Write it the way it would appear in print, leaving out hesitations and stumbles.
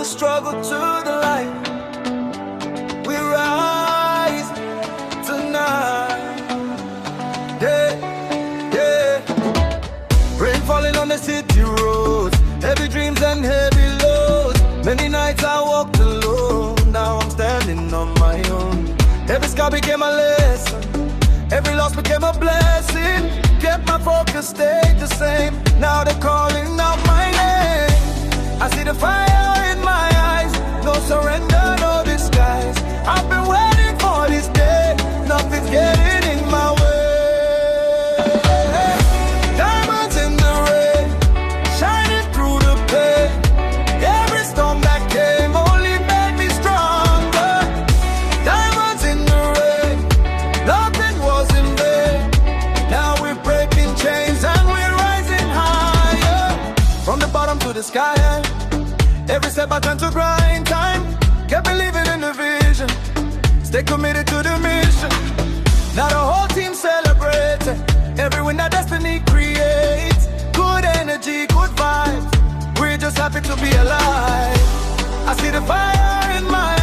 struggle to the light. We rise tonight. Yeah, yeah. Rain falling on the city roads, heavy dreams and heavy loads. Many nights I walked alone, now I'm standing on my own. Every scar became a lesson, every loss became a blessing. Kept my focus, stayed the same. Now they're calling out my name. I see the fire in my eyes, no surrender, no disguise. I've been waiting for this day, nothing's getting in my way. Diamonds in the rain, shining through the pain. Every storm that came only made me stronger. Diamonds in the rain, nothing was in vain. Now we're breaking chains and we're rising higher. From the bottom to the sky, every step I turn to grind time. Kept believing in the vision, stay committed to the mission. Now the whole team celebrating every win that destiny creates. Good energy, good vibes, we're just happy to be alive. I see the fire in my